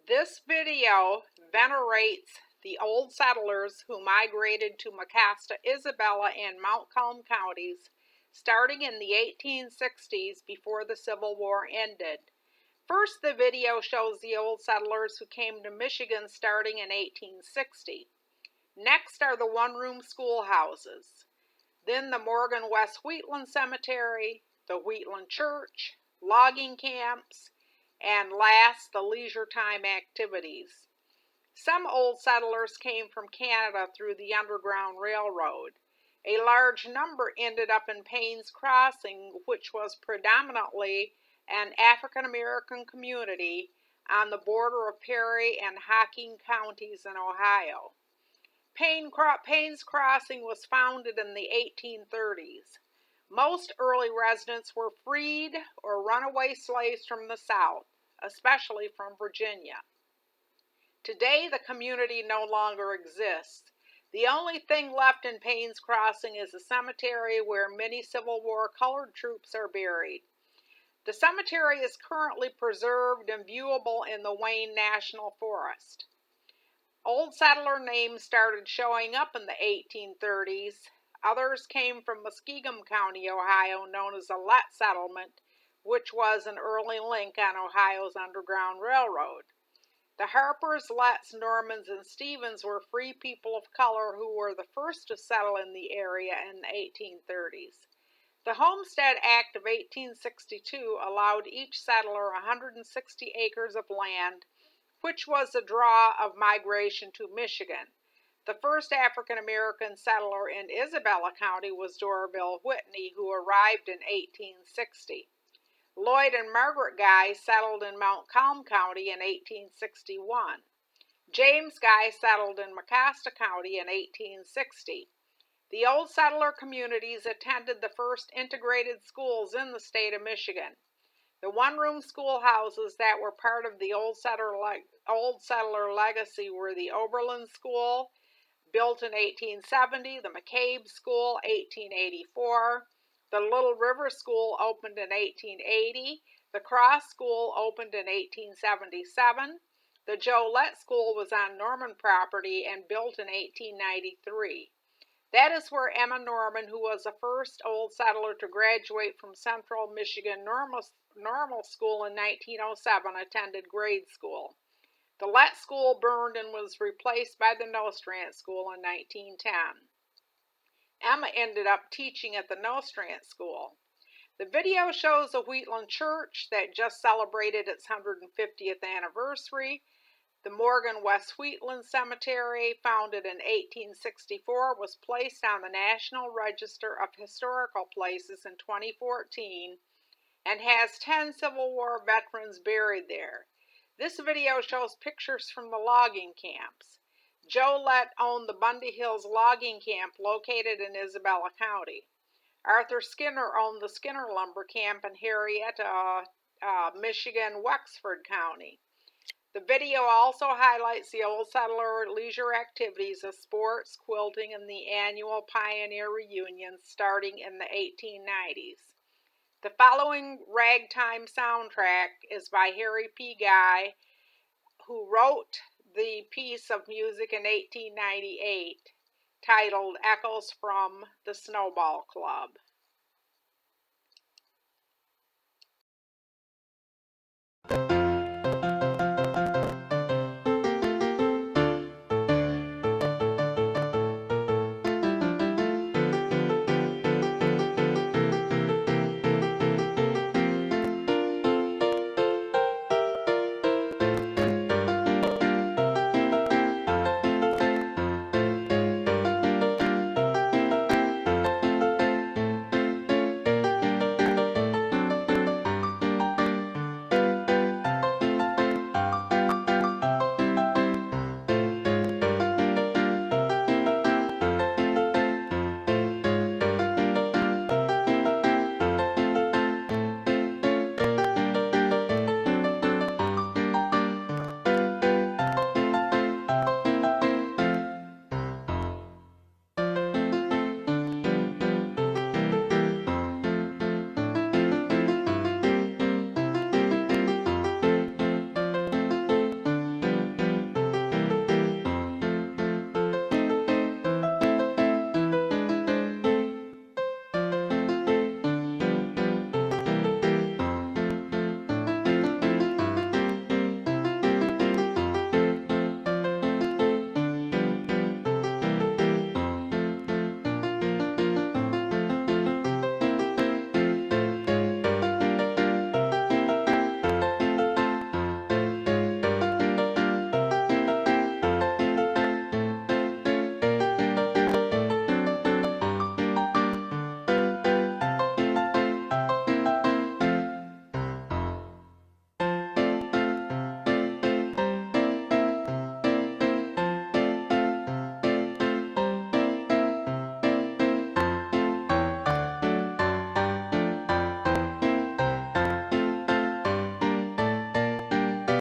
This video venerates the old settlers who migrated to Mecosta, Isabella, and Montcalm counties starting in the 1860s before the Civil War ended. First, the video shows the old settlers who came to Michigan starting in 1860. Next are the one-room schoolhouses. Then the Morgan West Wheatland Cemetery, the Wheatland Church, logging camps, and last, the leisure time activities. Some old settlers came from Canada through the Underground Railroad. A large number ended up in Payne's Crossing, which was predominantly an African American community on the border of Perry and Hocking counties in Ohio. Payne's Crossing was founded in the 1830s. Most early residents were freed or runaway slaves from the South, especially from Virginia. Today, the community no longer exists. The only thing left in Payne's Crossing is a cemetery where many Civil War colored troops are buried. The cemetery is currently preserved and viewable in the Wayne National Forest. Old settler names started showing up in the 1830s. Others came from Muskingum County, Ohio, known as the Lett Settlement, which was an early link on Ohio's Underground Railroad. The Harpers, Letts, Normans, and Stevens were free people of color who were the first to settle in the area in the 1830s. The Homestead Act of 1862 allowed each settler 160 acres of land, which was the draw of migration to Michigan. The first African American settler in Isabella County was Dorville Whitney, who arrived in 1860. Lloyd and Margaret Guy settled in Montcalm County in 1861. James Guy settled in Mecosta County in 1860. The old settler communities attended the first integrated schools in the state of Michigan. The one-room schoolhouses that were part of the old settler legacy were the Oberlin School, built in 1870, the McCabe School, 1884, the Little River School opened in 1880, the Cross School opened in 1877, the Joe Lett School was on Norman property and built in 1893. That is where Emma Norman, who was the first old settler to graduate from Central Michigan Normal School in 1907, attended grade school. The Lett School burned and was replaced by the Nostrand School in 1910. Emma ended up teaching at the Nostrand School. The video shows the Wheatland Church that just celebrated its 150th anniversary. The Morgan West Wheatland Cemetery, founded in 1864, was placed on the National Register of Historical Places in 2014 and has 10 Civil War veterans buried there. This video shows pictures from the logging camps. Joe Lett owned the Bundy Hills logging camp located in Isabella County. Arthur Skinner owned the Skinner Lumber Camp in Henrietta, Michigan, Wexford County. The video also highlights the old settler leisure activities of sports, quilting, and the annual Pioneer reunions starting in the 1890s. The following ragtime soundtrack is by Harry P. Guy, who wrote the piece of music in 1898 titled Echoes from the Snowball Club.